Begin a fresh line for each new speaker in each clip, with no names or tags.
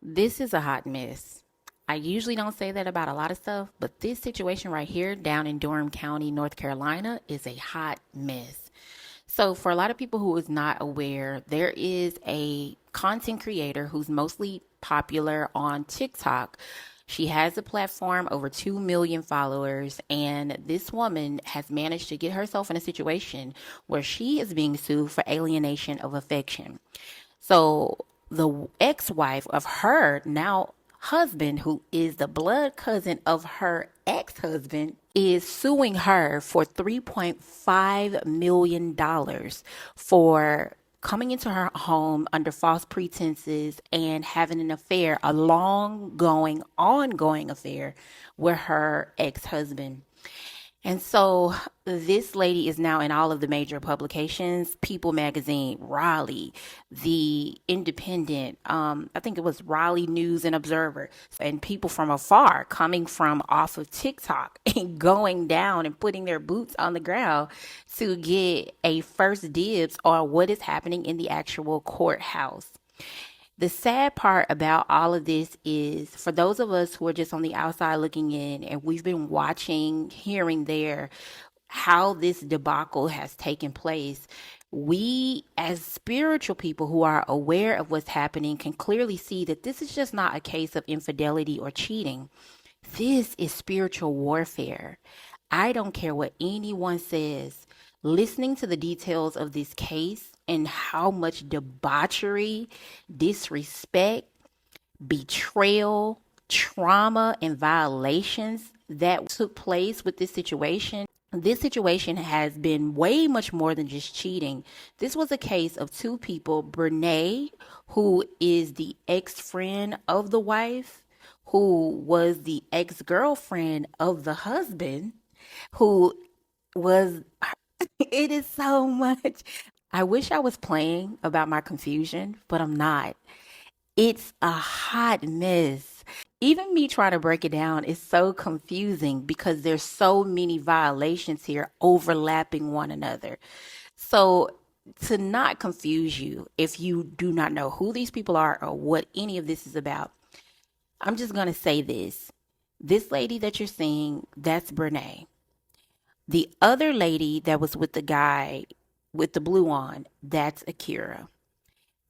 This is a hot mess. I usually don't say that about a lot of stuff, but this situation right here down in Durham County, North Carolina, is a hot mess. So, for a lot of people who is not aware, there is a content creator who's mostly popular on TikTok. She has a platform, over 2 million followers, and this woman has managed to get herself in a situation where she is being sued for alienation of affection. So the ex-wife of her now husband, who is the blood cousin of her ex-husband, is suing her for $3.5 million for coming into her home under false pretenses and having an affair, a long going, ongoing affair with her ex-husband. And so this lady is now in all of the major publications: People Magazine, Raleigh, The Independent, I think it was Raleigh News and Observer, and people from afar coming from off of TikTok and going down and putting their boots on the ground to get a first dibs on what is happening in the actual courthouse. The sad part about all of this is, for those of us who are just on the outside looking in and we've been watching, hearing there how this debacle has taken place, we as spiritual people who are aware of what's happening can clearly see that this is just not a case of infidelity or cheating. This is spiritual warfare. I don't care what anyone says. Listening to the details of this case and how much debauchery, disrespect, betrayal, trauma, and violations that took place with this situation has been way much more than just cheating. This was a case of two people: Brene, who is the ex-friend of the wife, who was the ex-girlfriend of the husband, who was it is so much. I wish I was playing about my confusion, but I'm not. It's a hot mess. Even me trying to break it down is so confusing because there's so many violations here overlapping one another. So, to not confuse you, if you do not know who these people are or what any of this is about, I'm just going to say this. This lady that you're seeing, that's Brene. The other lady that was with the guy with the blue on, that's Akira.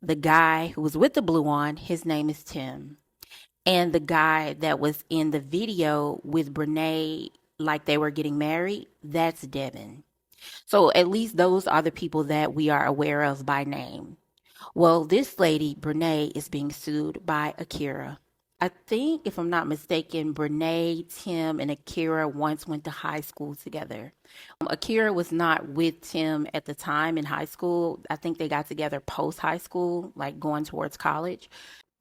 The guy who was with the blue on, his name is Tim. And the guy that was in the video with Brene, like they were getting married, that's Devin. So at least those are the people that we are aware of by name. Well, this lady, Brene, is being sued by Akira. I think, if I'm not mistaken, Brene, Tim, and Akira once went to high school together. Akira was not with Tim at the time in high school. I think they got together post high school, like going towards college.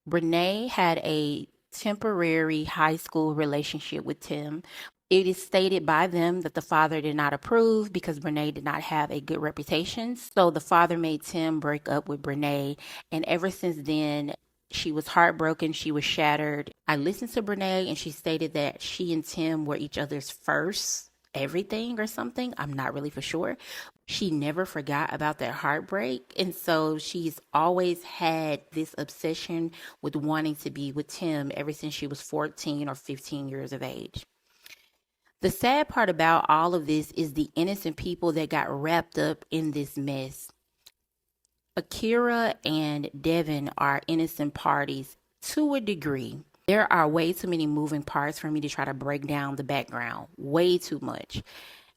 Brene had a temporary high school relationship with Tim. It is stated by them that the father did not approve because Brene did not have a good reputation. So the father made Tim break up with Brene. And ever since then, she was heartbroken. She was shattered. I listened to Brene and she stated that she and Tim were each other's first everything or something. I'm not really for sure. She never forgot about that heartbreak. And so she's always had this obsession with wanting to be with Tim ever since she was 14 or 15 years of age. The sad part about all of this is the innocent people that got wrapped up in this mess. Akira and Devin are innocent parties to a degree. There are way too many moving parts for me to try to break down the background. Way too much.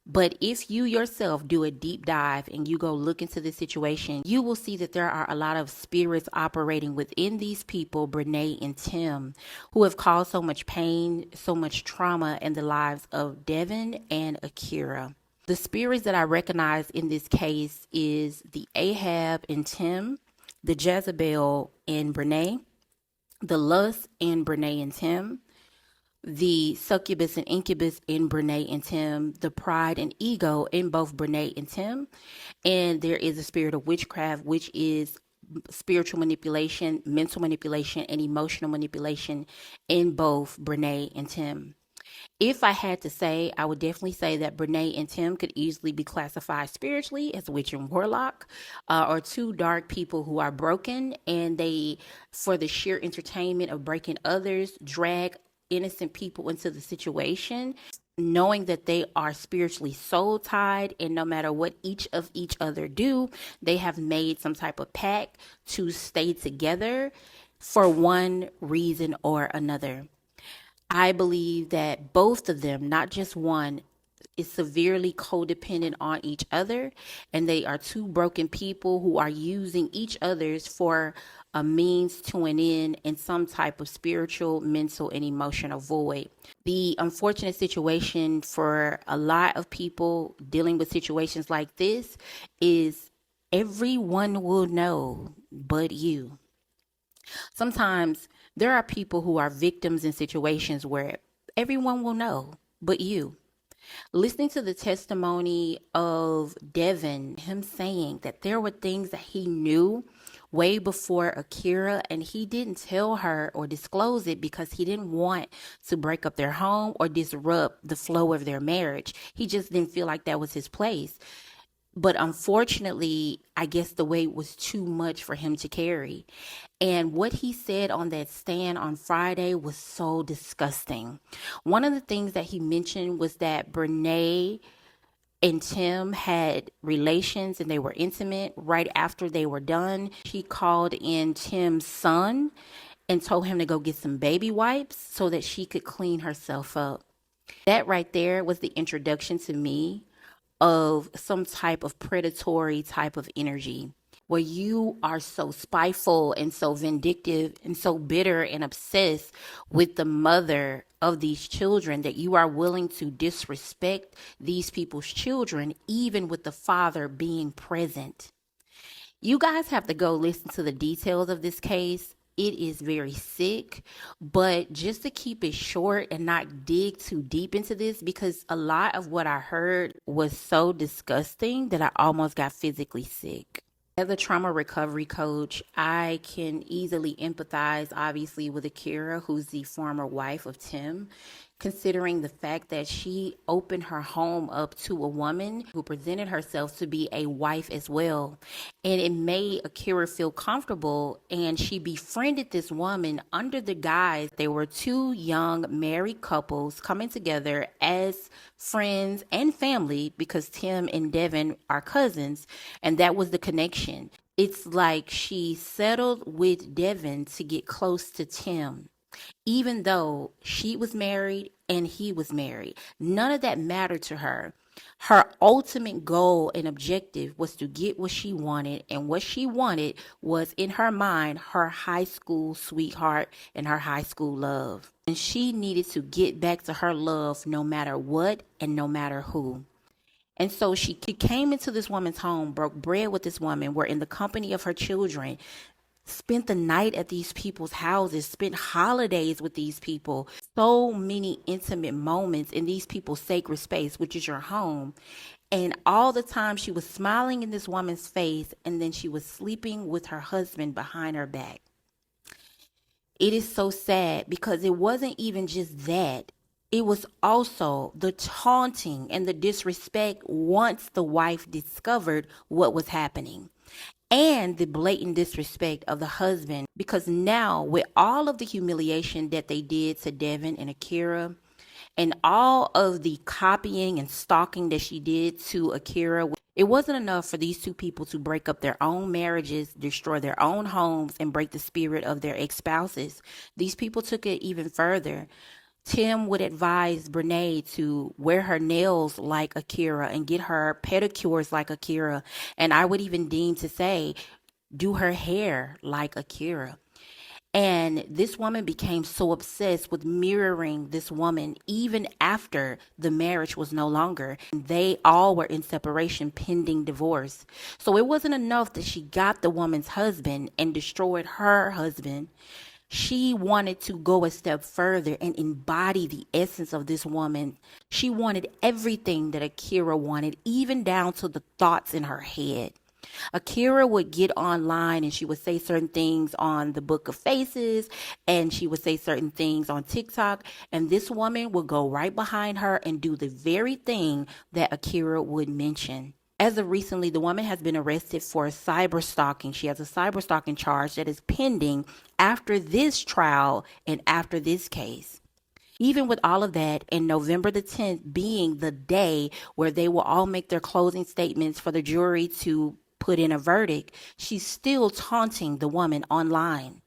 But if you yourself do a deep dive and you go look into this situation, you will see that there are a lot of spirits operating within these people, Brene and Tim, who have caused so much pain, so much trauma in the lives of Devin and Akira. The spirits that I recognize in this case is the Ahab in Tim, the Jezebel in Brene, the Lust in Brene and Tim, the succubus and incubus in Brene and Tim, the pride and ego in both Brene and Tim, and there is a spirit of witchcraft, which is spiritual manipulation, mental manipulation, and emotional manipulation in both Brene and Tim. If I had to say, I would definitely say that Brene and Tim could easily be classified spiritually as witch and warlock, or two dark people who are broken, and they, for the sheer entertainment of breaking others, drag innocent people into the situation, knowing that they are spiritually soul tied, and no matter what each other do, they have made some type of pact to stay together for one reason or another. I believe that both of them, not just one, is severely codependent on each other, and they are two broken people who are using each other's for a means to an end in some type of spiritual, mental, and emotional void. The unfortunate situation for a lot of people dealing with situations like this is everyone will know but you. Sometimes there are people who are victims in situations where everyone will know but you. Listening to the testimony of Devin, him saying that there were things that he knew way before Akira, and he didn't tell her or disclose it because he didn't want to break up their home or disrupt the flow of their marriage. He just didn't feel like that was his place. But unfortunately, I guess the weight was too much for him to carry. And what he said on that stand on Friday was so disgusting. One of the things that he mentioned was that Brene and Tim had relations and they were intimate right after they were done. He called in Tim's son and told him to go get some baby wipes so that she could clean herself up. That right there was the introduction to me of some type of predatory type of energy where you are so spiteful and so vindictive and so bitter and obsessed with the mother of these children that you are willing to disrespect these people's children, even with the father being present. You guys have to go listen to the details of this case. It is very sick, but just to keep it short and not dig too deep into this, because a lot of what I heard was so disgusting that I almost got physically sick. As a trauma recovery coach, I can easily empathize, obviously, with Akira, who's the former wife of Tim, considering the fact that she opened her home up to a woman who presented herself to be a wife as well. And it made Akira feel comfortable, and she befriended this woman under the guise they were two young married couples coming together as friends and family because Tim and Devin are cousins, and that was the connection. It's like she settled with Devin to get close to Tim, even though she was married and he was married. None of that mattered to her. Her ultimate goal and objective was to get what she wanted, and what she wanted was, in her mind, her high school sweetheart and her high school love. And she needed to get back to her love no matter what and no matter who. And so she came into this woman's home, broke bread with this woman, were in the company of her children, spent the night at these people's houses, spent holidays with these people, so many intimate moments in these people's sacred space, which is your home. And all the time she was smiling in this woman's face, and then she was sleeping with her husband behind her back. It is so sad because it wasn't even just that. It was also the taunting and the disrespect once the wife discovered what was happening, and the blatant disrespect of the husband, because now with all of the humiliation that they did to Devin and Akira, and all of the copying and stalking that she did to Akira, it wasn't enough for these two people to break up their own marriages, destroy their own homes, and break the spirit of their ex-spouses. These people took it even further. Tim would advise Brene to wear her nails like Akira and get her pedicures like Akira. And I would even deem to say, do her hair like Akira. And this woman became so obsessed with mirroring this woman even after the marriage was no longer. They all were in separation pending divorce. So it wasn't enough that she got the woman's husband and destroyed her husband. She wanted to go a step further and embody the essence of this woman. She wanted everything that Akira wanted, even down to the thoughts in her head. Akira would get online and she would say certain things on the Book of Faces, and she would say certain things on TikTok, and this woman would go right behind her and do the very thing that Akira would mention. As of recently, the woman has been arrested for cyber stalking. She has a cyber stalking charge that is pending after this trial and after this case. Even with all of that, and November the 10th being the day where they will all make their closing statements for the jury to put in a verdict, she's still taunting the woman online.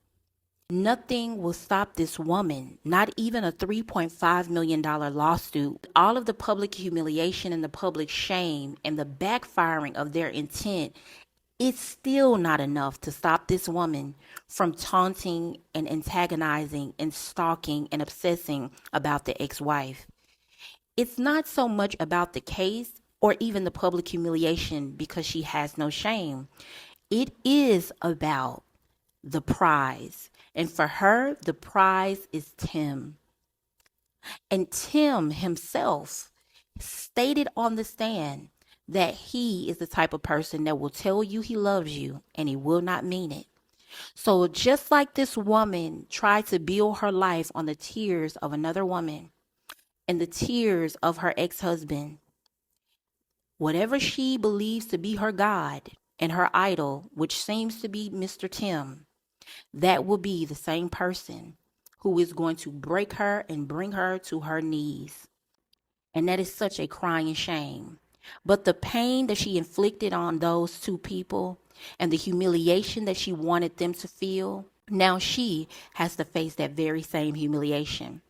Nothing will stop this woman, not even a $3.5 million lawsuit. All of the public humiliation and the public shame and the backfiring of their intent, it's still not enough to stop this woman from taunting and antagonizing and stalking and obsessing about the ex-wife. It's not so much about the case or even the public humiliation because she has no shame. It is about the prize. And for her, the prize is Tim. And Tim himself stated on the stand that he is the type of person that will tell you he loves you and he will not mean it. So just like this woman tried to build her life on the tears of another woman and the tears of her ex-husband, whatever she believes to be her God and her idol, which seems to be Mr. Tim, that will be the same person who is going to break her and bring her to her knees. And that is such a crying shame. But the pain that she inflicted on those two people and the humiliation that she wanted them to feel, now she has to face that very same humiliation.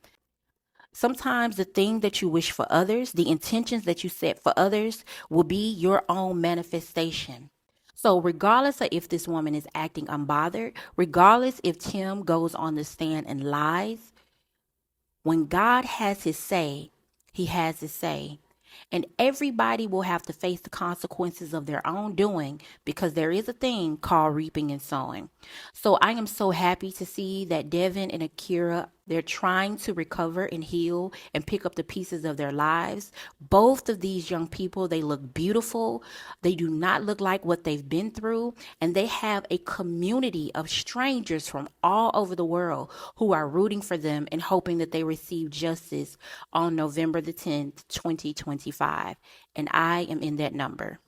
Sometimes the thing that you wish for others, the intentions that you set for others, will be your own manifestation. So, regardless of if this woman is acting unbothered, regardless if Tim goes on the stand and lies, when God has his say, he has his say. And everybody will have to face the consequences of their own doing because there is a thing called reaping and sowing. So I am so happy to see that Devin and Akira, they're trying to recover and heal and pick up the pieces of their lives. Both of these young people, they look beautiful. They do not look like what they've been through. And they have a community of strangers from all over the world who are rooting for them and hoping that they receive justice on November the 10th, 2025. And I am in that number.